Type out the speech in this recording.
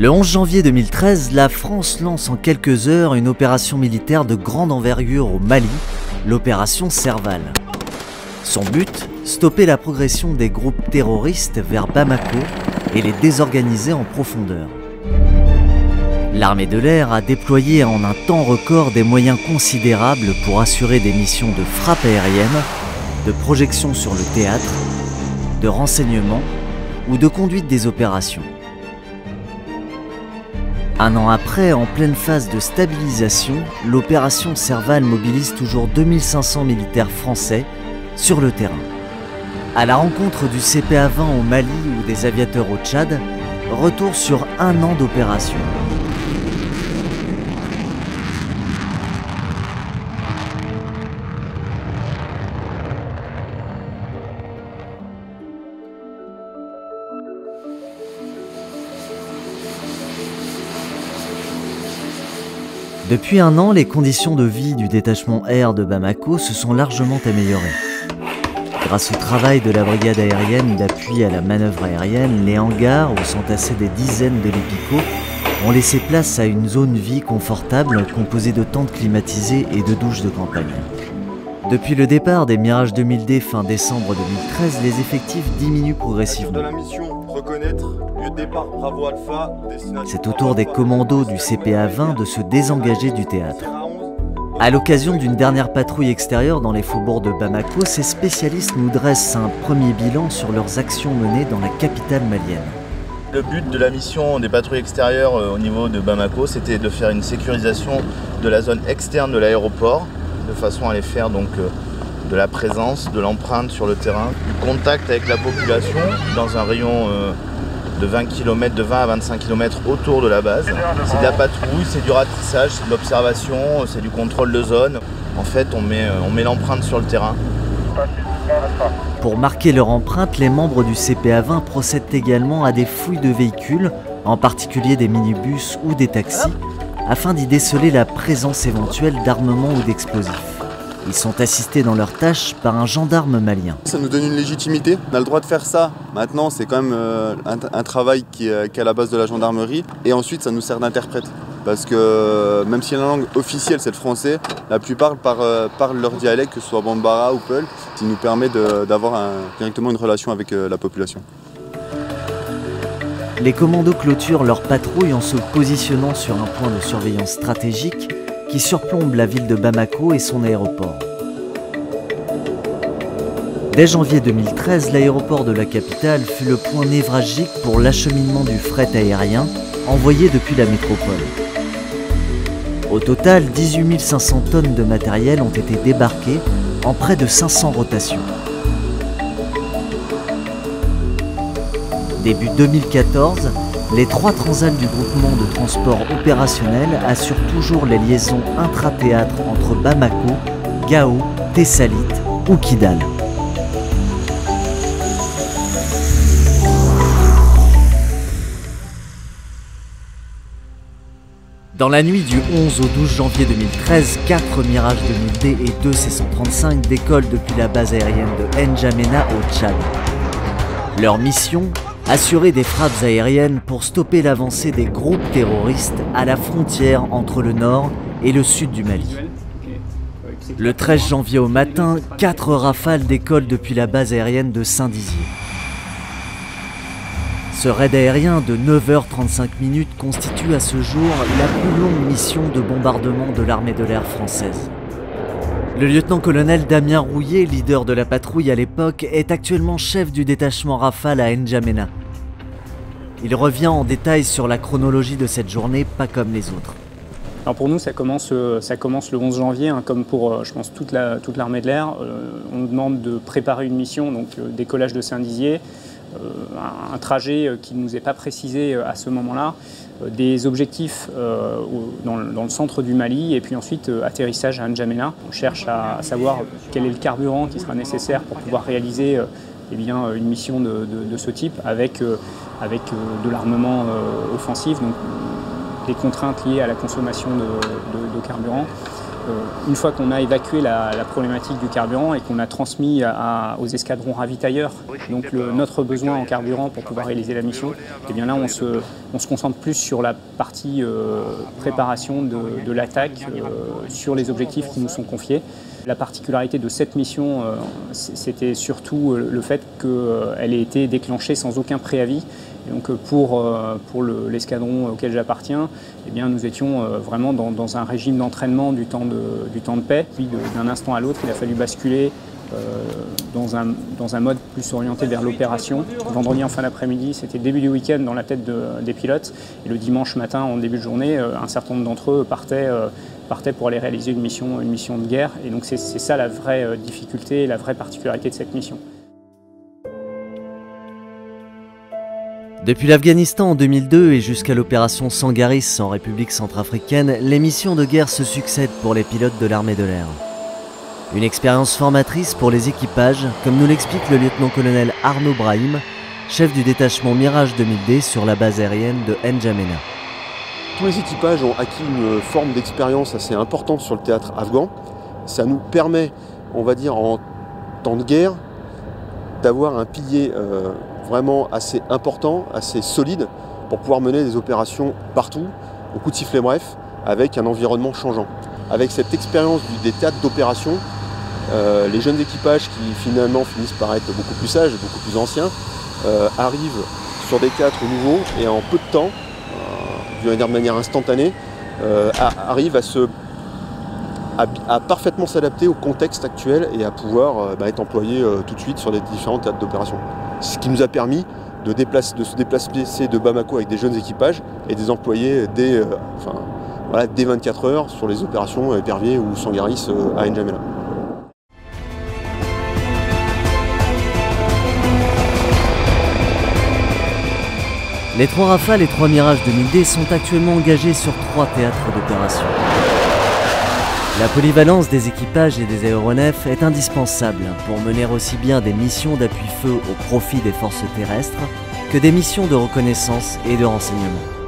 Le 11 janvier 2013, la France lance en quelques heures une opération militaire de grande envergure au Mali, l'opération Serval. Son but, stopper la progression des groupes terroristes vers Bamako et les désorganiser en profondeur. L'armée de l'air a déployé en un temps record des moyens considérables pour assurer des missions de frappe aérienne, de projection sur le théâtre, de renseignement ou de conduite des opérations. Un an après, en pleine phase de stabilisation, l'opération Serval mobilise toujours 2500 militaires français sur le terrain. À la rencontre du CPA-20 au Mali ou des aviateurs au Tchad, retour sur un an d'opération. Depuis un an, les conditions de vie du détachement air de Bamako se sont largement améliorées. Grâce au travail de la brigade aérienne d'appui à la manœuvre aérienne, les hangars où s'entassaient des dizaines d'hélicoptères ont laissé place à une zone vie confortable composée de tentes climatisées et de douches de campagne. Depuis le départ des Mirage 2000D fin décembre 2013, les effectifs diminuent progressivement. C'est au tour des commandos du CPA-20 de se désengager du théâtre. À l'occasion d'une dernière patrouille extérieure dans les faubourgs de Bamako, ces spécialistes nous dressent un premier bilan sur leurs actions menées dans la capitale malienne. Le but de la mission des patrouilles extérieures au niveau de Bamako, c'était de faire une sécurisation de la zone externe de l'aéroport, de façon à aller faire donc de la présence, de l'empreinte sur le terrain, du contact avec la population dans un rayon de 20 km, de 20 à 25 km autour de la base. C'est de la patrouille, c'est du ratissage, c'est de l'observation, c'est du contrôle de zone. En fait, on met l'empreinte sur le terrain. Pour marquer leur empreinte, les membres du CPA-20 procèdent également à des fouilles de véhicules, en particulier des minibus ou des taxis, afin d'y déceler la présence éventuelle d'armements ou d'explosifs. Ils sont assistés dans leur tâche par un gendarme malien. Ça nous donne une légitimité, on a le droit de faire ça. Maintenant, c'est quand même un travail qui est à la base de la gendarmerie. Et ensuite, ça nous sert d'interprète. Parce que même si la langue officielle c'est le français, la plupart parlent leur dialecte, que ce soit Bambara ou Peul, ce qui nous permet d'avoir directement une relation avec la population. Les commandos clôturent leur patrouille en se positionnant sur un point de surveillance stratégique qui surplombe la ville de Bamako et son aéroport. Dès janvier 2013, l'aéroport de la capitale fut le point névralgique pour l'acheminement du fret aérien envoyé depuis la métropole. Au total, 18 500 tonnes de matériel ont été débarquées en près de 500 rotations. Début 2014, les 3 transals du groupement de transport opérationnel assurent toujours les liaisons intra-théâtre entre Bamako, Gao, Tessalit ou Kidal. Dans la nuit du 11 au 12 janvier 2013, 4 Mirage 2000D et 2 C-135 décollent depuis la base aérienne de N'Djamena au Tchad. Leur mission ? Assurer des frappes aériennes pour stopper l'avancée des groupes terroristes à la frontière entre le nord et le sud du Mali. Le 13 janvier au matin, 4 Rafales décollent depuis la base aérienne de Saint-Dizier. Ce raid aérien de 9h35 constitue à ce jour la plus longue mission de bombardement de l'armée de l'air française. Le lieutenant-colonel Damien Rouillet, leader de la patrouille à l'époque, est actuellement chef du détachement Rafale à N'Djamena. Il revient en détail sur la chronologie de cette journée, pas comme les autres. Alors pour nous, ça commence le 11 janvier, hein, comme pour, je pense, toute l'armée de l'air. On nous demande de préparer une mission, donc décollage de Saint-Dizier, un trajet qui ne nous est pas précisé à ce moment-là, des objectifs dans le centre du Mali, et puis ensuite atterrissage à N'Djamena. On cherche à savoir quel est le carburant qui sera nécessaire pour pouvoir réaliser une mission de ce type avec de l'armement offensif, donc des contraintes liées à la consommation de carburant. une fois qu'on a évacué la problématique du carburant et qu'on a transmis aux escadrons ravitailleurs donc notre besoin en carburant pour pouvoir réaliser la mission, et bien là on se concentre plus sur la partie préparation de l'attaque sur les objectifs qui nous sont confiés. La particularité de cette mission, c'était surtout le fait qu'elle ait été déclenchée sans aucun préavis. Et donc pour l'escadron auquel j'appartiens, eh bien nous étions vraiment dans un régime d'entraînement du temps de paix. Puis d'un instant à l'autre, il a fallu basculer dans un mode plus orienté vers l'opération. Vendredi en fin d'après-midi, c'était le début du week-end dans la tête des pilotes. Et le dimanche matin, en début de journée, un certain nombre d'entre eux partaient pour aller réaliser une mission de guerre. Et donc c'est ça la vraie difficulté, la vraie particularité de cette mission. Depuis l'Afghanistan en 2002 et jusqu'à l'opération Sangaris en République centrafricaine, les missions de guerre se succèdent pour les pilotes de l'armée de l'air. Une expérience formatrice pour les équipages, comme nous l'explique le lieutenant-colonel Arnaud Brahim, chef du détachement Mirage 2000D sur la base aérienne de N'Djamena. Tous les équipages ont acquis une forme d'expérience assez importante sur le théâtre afghan. Ça nous permet, on va dire, en temps de guerre, d'avoir un pilier vraiment assez important, assez solide, pour pouvoir mener des opérations partout, au coup de sifflet bref, avec un environnement changeant. Avec cette expérience des théâtres d'opération, les jeunes équipages qui finalement finissent par être beaucoup plus sages, beaucoup plus anciens, arrivent sur des théâtres nouveaux et en peu de temps, de manière instantanée, arrivent à parfaitement s'adapter au contexte actuel et à pouvoir être employés tout de suite sur les différents théâtres d'opération. Ce qui nous a permis de se déplacer de Bamako avec des jeunes équipages et des employés dès 24 heures sur les opérations Épervier ou Sangaris à N'Djamena. Les 3 Rafales et 3 Mirage 2000D sont actuellement engagés sur 3 théâtres d'opération. La polyvalence des équipages et des aéronefs est indispensable pour mener aussi bien des missions d'appui-feu au profit des forces terrestres que des missions de reconnaissance et de renseignement.